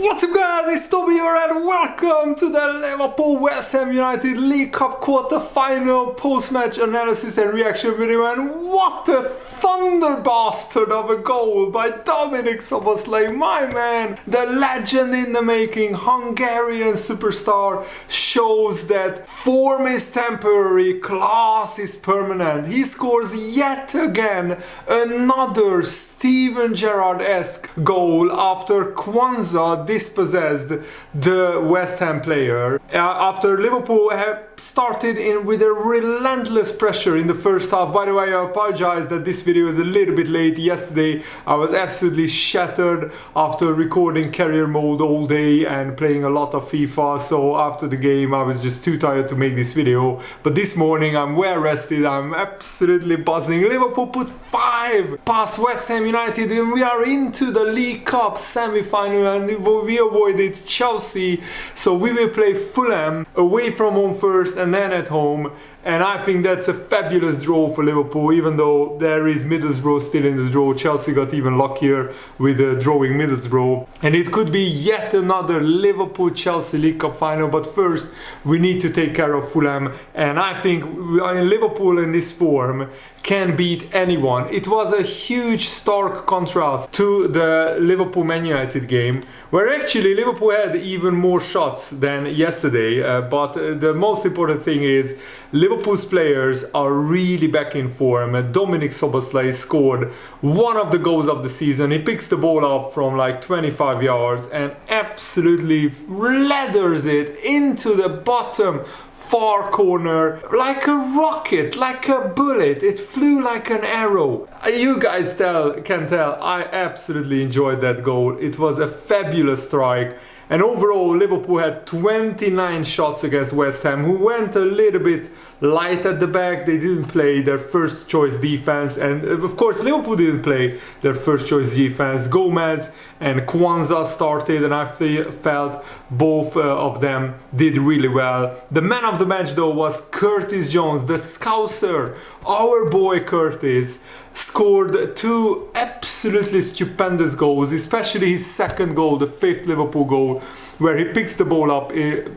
What's up guys, it's Toby here and welcome to the Liverpool West Ham United League Cup quarter-final post-match analysis and reaction video. And what a thunder bastard of a goal by Dominic Szoboszlai, my man, the legend in the making, Hungarian superstar, shows that form is temporary, class is permanent. He scores yet again another Steven Gerrard-esque goal after Kwanzaa dispossessed the West Ham player. After Liverpool have started in with a relentless pressure in the first half. By the way, I apologize that this video is a little bit late. Yesterday I was absolutely shattered after recording career mode all day and playing a lot of FIFA, so after the game I was just too tired to make this video. But this morning I'm well rested, I'm absolutely buzzing. Liverpool put 5 past West Ham United and we are into the League Cup semi-final, and we avoided Chelsea, so we will play Fulham away from home first and then at home. And I think that's a fabulous draw for Liverpool, even though there is Middlesbrough still in the draw. Chelsea got even luckier with drawing Middlesbrough. And it could be yet another Liverpool-Chelsea League Cup final. But first, we need to take care of Fulham. And I think Liverpool in this form can beat anyone. It was a huge stark contrast to the Liverpool-Man United game, where actually Liverpool had even more shots than yesterday. But the most important thing is Liverpool's players are really back in form. Dominic Szoboszlai scored one of the goals of the season. He picks the ball up from like 25 yards and absolutely ladders it into the bottom far corner like a rocket, like a bullet. It flew like an arrow. You guys can tell I absolutely enjoyed that goal. It was a fabulous strike. And overall, Liverpool had 29 shots against West Ham, who went a little bit light at the back. They didn't play their first choice defense, and of course Liverpool didn't play their first choice defense. Gomez and Kwanzaa started, and I felt both of them did really well. The man of the match though was Curtis Jones, the Scouser. Our boy Curtis scored 2 absolutely stupendous goals, especially his second goal, the 5th Liverpool goal, where he picks the ball up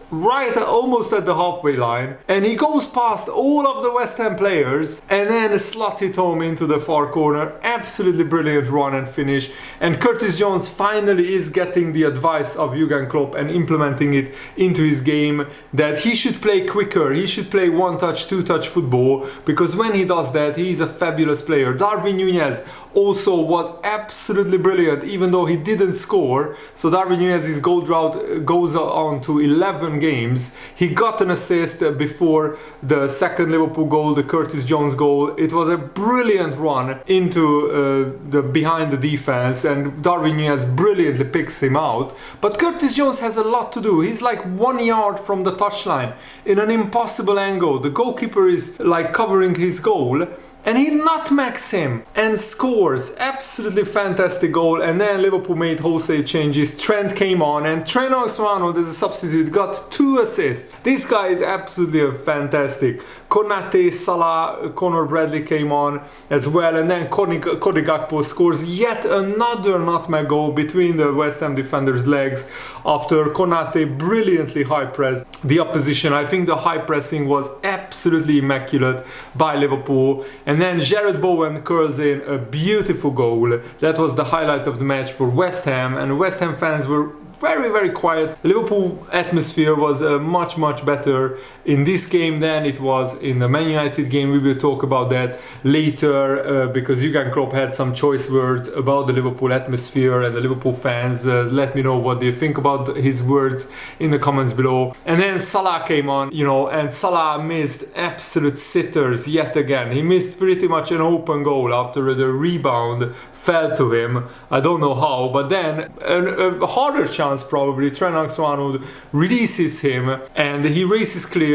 right almost at the halfway line and he goes past all of the West Ham players and then slots it home into the far corner. Absolutely brilliant run and finish. And Curtis Jones finally is getting the advice of Jurgen Klopp and implementing it into his game, that he should play quicker, he should play one-touch, two-touch football, because when he does that, he is a fabulous player. Darwin Núñez also was absolutely brilliant, even though he didn't score. So Darwin Núñez's goal drought goes on to 11 games. He got an assist before the second Liverpool goal, the Curtis Jones goal. It was a brilliant run into behind the defense, and Darwin Núñez brilliantly picks him out. But Curtis Jones has a lot to do. He's like 1 yard from the touchline in an impossible angle. The goalkeeper is like covering his goal, and he nutmegs him and scores. Absolutely fantastic goal. And then Liverpool made wholesale changes. Trent came on, and Trent Alexander-Arnold as a substitute got 2 assists. This guy is absolutely fantastic. Konate, Salah, Conor Bradley came on as well, and then Cody Gakpo scores yet another nutmeg goal between the West Ham defenders' legs after Konate brilliantly high pressed the opposition. I think the high pressing was absolutely immaculate by Liverpool. And then Jared Bowen curls in a beautiful goal. That was the highlight of the match for West Ham, and West Ham fans were very quiet. Liverpool atmosphere was much better in this game than it was in the Man United game. We will talk about that later because Jurgen Klopp had some choice words about the Liverpool atmosphere and the Liverpool fans. Let me know what you think about his words in the comments below. And then Salah came on, you know, and Salah missed absolute sitters yet again. He missed pretty much an open goal after the rebound fell to him. I don't know how, but then a harder chance probably. Trent Alexander-Arnold releases him and he races clear.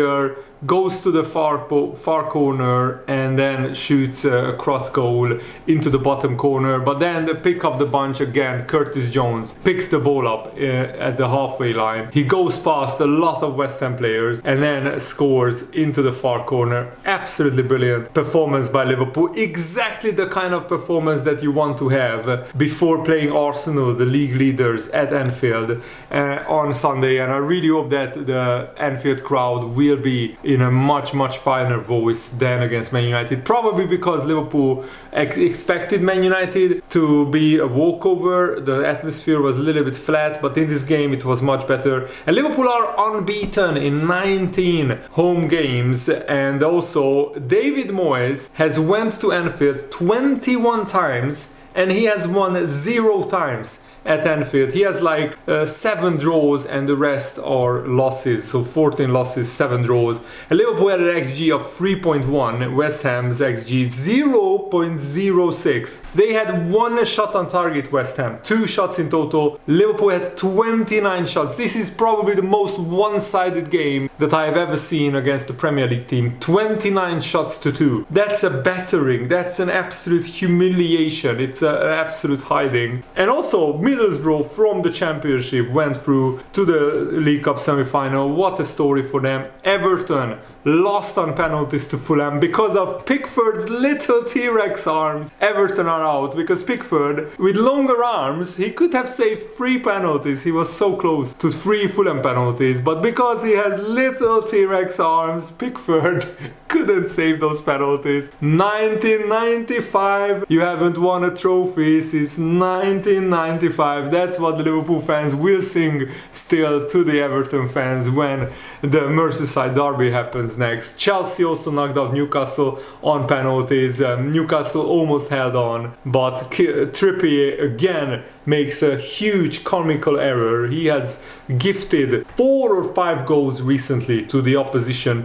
goes to the far corner and then shoots a cross goal into the bottom corner. But then the pick up the bunch again, Curtis Jones picks the ball up at the halfway line. He goes past a lot of West Ham players and then scores into the far corner. Absolutely brilliant performance by Liverpool. Exactly the kind of performance that you want to have before playing Arsenal, the league leaders, at Anfield on Sunday. And I really hope that the Anfield crowd will be in a much finer voice than against Man United. Probably because Liverpool expected Man United to be a walkover. The atmosphere was a little bit flat, but in this game it was much better. And Liverpool are unbeaten in 19 home games. And also David Moyes has went to Anfield 21 times and he has won 0 times at Anfield. He has like 7 draws and the rest are losses, so 14 losses, 7 draws. And Liverpool had an XG of 3.1, West Ham's XG 0.06. They had 1 shot on target, West Ham, 2 shots in total. Liverpool had 29 shots. This is probably the most one-sided game that I have ever seen against the Premier League team. 29 shots to 2. That's a battering. That's an absolute humiliation. It's an absolute hiding. And also Middlesbrough from the Championship went through to the League Cup semi-final. What a story for them. Everton lost on penalties to Fulham because of Pickford's little T-Rex arms. Everton are out because Pickford, with longer arms, he could have saved 3 penalties. He was so close to 3 Fulham penalties, but because he has little T-Rex arms, Pickford couldn't save those penalties. 1995, you haven't won a trophy since 1995. That's what the Liverpool fans will sing still to the Everton fans when the Merseyside derby happens next. Chelsea also knocked out Newcastle on penalties. Newcastle almost held on, but Trippier again makes a huge comical error. He has gifted 4 or 5 goals recently to the opposition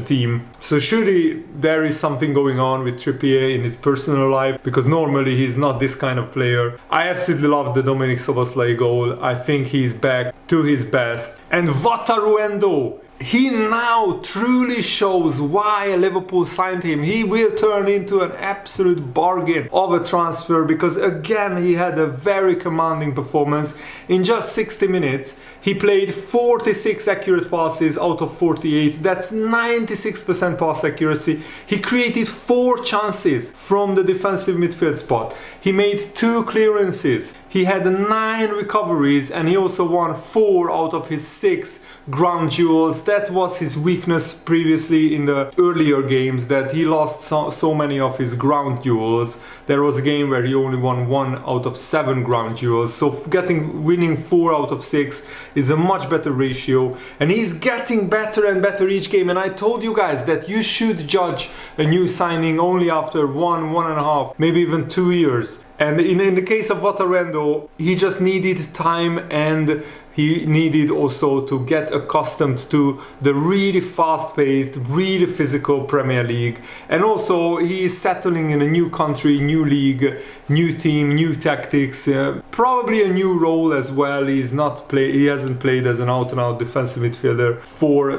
team. So surely there is something going on with Trippier in his personal life, because normally he's not this kind of player. I absolutely love the Dominic Szoboszlai goal. I think he's back to his best. And Wataruendo, he now truly shows why Liverpool signed him. He will turn into an absolute bargain of a transfer, because again he had a very commanding performance. In just 60 minutes he played 46 accurate passes out of 48. That's 96% pass accuracy. He created 4 chances from the defensive midfield spot. He made 2 clearances. He had 9 recoveries, and he also won 4 out of his 6 ground duels. That was his weakness previously in the earlier games, that he lost so many of his ground duels. There was a game where he only won 1 out of 7 ground duels. So winning 4 out of 6 is a much better ratio, and he's getting better and better each game. And I told you guys that you should judge a new signing only after 1.5, maybe even 2 years. And in the case of Wataruendo, he just needed time, and he needed also to get accustomed to the really fast-paced, really physical Premier League. And also he is settling in a new country, new league, new team, new tactics, probably a new role as well. He hasn't played as an out-and-out defensive midfielder for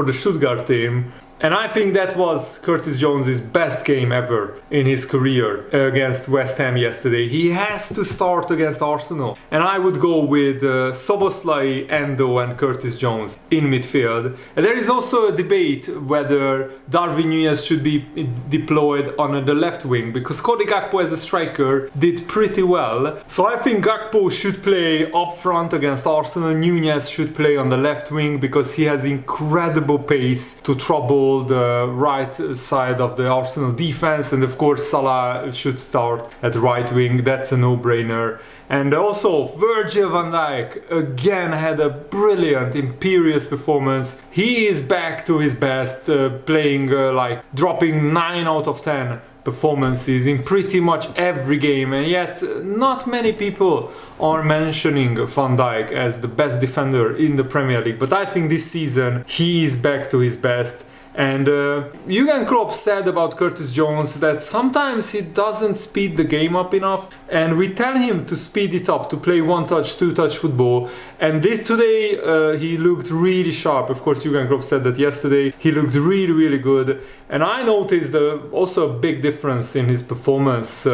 the Stuttgart team. And I think that was Curtis Jones' best game ever in his career against West Ham yesterday. He has to start against Arsenal. And I would go with Szoboszlai, Endo and Curtis Jones in midfield. And there is also a debate whether Darwin Núñez should be deployed on the left wing, because Cody Gakpo as a striker did pretty well. So I think Gakpo should play up front against Arsenal. Núñez should play on the left wing because he has incredible pace to trouble the right side of the Arsenal defense. And of course Salah should start at right wing. That's a no-brainer. And also Virgil van Dijk again had a brilliant, imperious performance. He is back to his best, playing dropping 9 out of 10 performances in pretty much every game, and yet not many people are mentioning Van Dijk as the best defender in the Premier League. But I think this season he is back to his best, And Jurgen Klopp said about Curtis Jones that sometimes he doesn't speed the game up enough, and we tell him to speed it up, to play one-touch, two-touch football. And today he looked really sharp. Of course, Jurgen Klopp said that yesterday. He looked really, really good. And I noticed also a big difference in his performance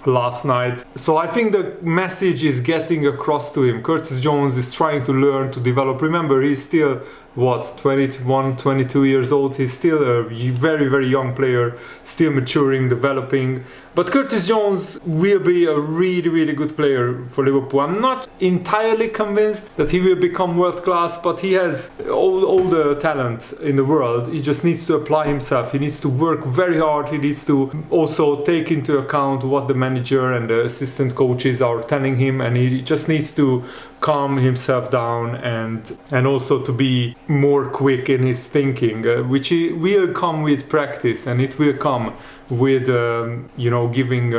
last night. So I think the message is getting across to him. Curtis Jones is trying to learn, to develop. Remember, he's still, 21, 22 years old. He's still a very, very young player, still maturing, developing. But Curtis Jones will be a really, really good player for Liverpool. I'm not entirely convinced that he will become world class, but he has all the talent in the world. He just needs to apply himself. He needs to work very hard. He needs to also take into account what the manager and the assistant coaches are telling him, and he just needs to calm himself down and also to be more quick in his thinking, which will come with practice, and it will come with giving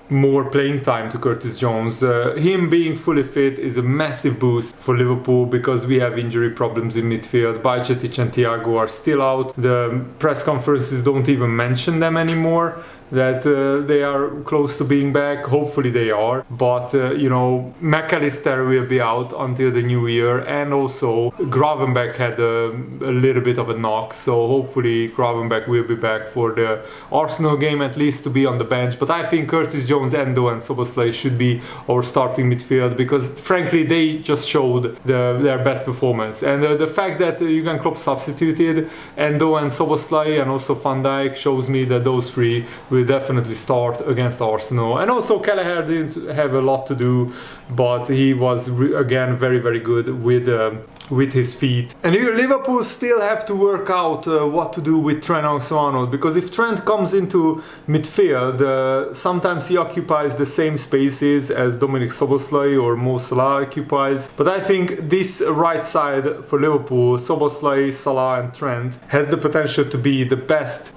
more playing time to Curtis Jones. Him being fully fit is a massive boost for Liverpool because we have injury problems in midfield. Bajcetic and Thiago are still out. The press conferences don't even mention them anymore, that they are close to being back. Hopefully they are, but McAllister will be out until the new year, and also Gravenberch had a little bit of a knock, so hopefully Gravenberch will be back for the Arsenal game, at least to be on the bench. But I think Curtis Jones, Endo and Szoboszlai should be our starting midfield, because frankly they just showed their best performance. And the fact that Jurgen Klopp substituted Endo and Szoboszlai and also Van Dijk shows me that those three will definitely start against Arsenal. And also Kelleher didn't have a lot to do, but he was again very, very good with his feet. And here Liverpool still have to work out what to do with Trent Alexander-Arnold, because if Trent comes into midfield, sometimes he occupies the same spaces as Dominic Szoboszlai or Mo Salah occupies. But I think this right side for Liverpool, Szoboszlai, Salah and Trent, has the potential to be the best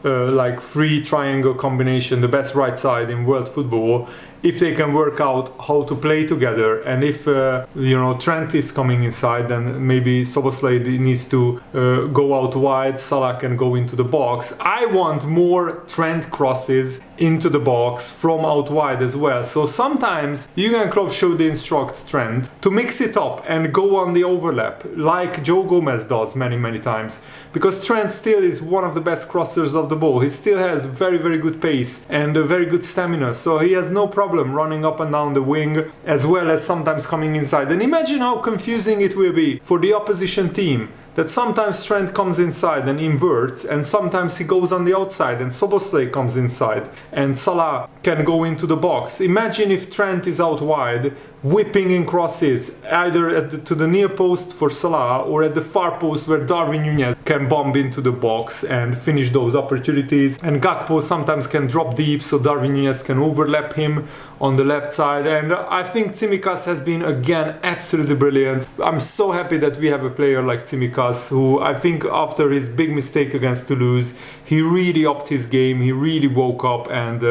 free triangle combination, the best right side in world football, if they can work out how to play together. And if Trent is coming inside, then maybe Szoboszlai needs to go out wide, Salah can go into the box. I want more Trent crosses into the box from out wide as well. So sometimes Jurgen Klopp should instruct Trent to mix it up and go on the overlap, like Joe Gomez does many times, because Trent still is one of the best crossers of the ball. He still has very, very good pace and a very good stamina, so he has no problem running up and down the wing, as well as sometimes coming inside. And imagine how confusing it will be for the opposition team, that sometimes Trent comes inside and inverts, and sometimes he goes on the outside and Szoboszlai comes inside and Salah can go into the box. Imagine if Trent is out wide, whipping in crosses, either to the near post for Salah or at the far post where Darwin Núñez can bomb into the box and finish those opportunities. And Gakpo sometimes can drop deep, so Darwin Núñez can overlap him on the left side. And I think Tsimikas has been again absolutely brilliant. I'm so happy that we have a player like Tsimikas, who I think after his big mistake against Toulouse, he really upped his game. He really woke up and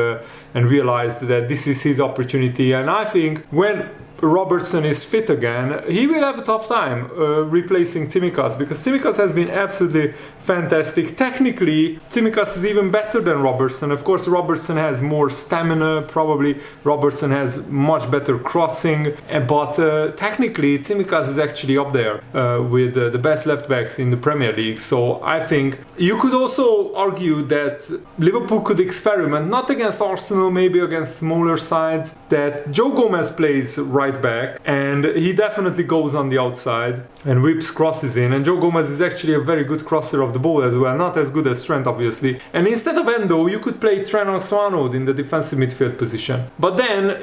realized that this is his opportunity. And I think when Robertson is fit again, he will have a tough time replacing Tsimikas, because Tsimikas has been absolutely fantastic. Technically, Tsimikas is even better than Robertson. Of course, Robertson has more stamina, probably Robertson has much better crossing, but technically Tsimikas is actually up there with the best left backs in the Premier League. So I think you could also argue that Liverpool could experiment, not against Arsenal, maybe against smaller sides, that Joe Gomez plays right back and he definitely goes on the outside and whips crosses in. And Joe Gomez is actually a very good crosser of the ball as well, not as good as Trent obviously. And instead of Endo, you could play Trent Alexander-Arnold in the defensive midfield position. But then,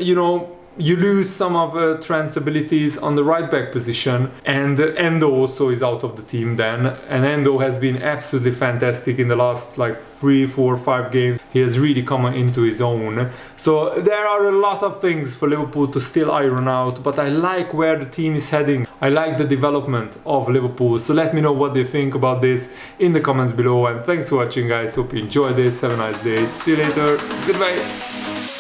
you lose some of Trent's abilities on the right back position, and Endo also is out of the team then. And Endo has been absolutely fantastic in the last 3, 4, 5 games. He has really come into his own. So there are a lot of things for Liverpool to still iron out, but I like where the team is heading. I like the development of Liverpool. So let me know what you think about this in the comments below, and thanks for watching guys. Hope you enjoyed this. Have a nice day. See you later. Goodbye.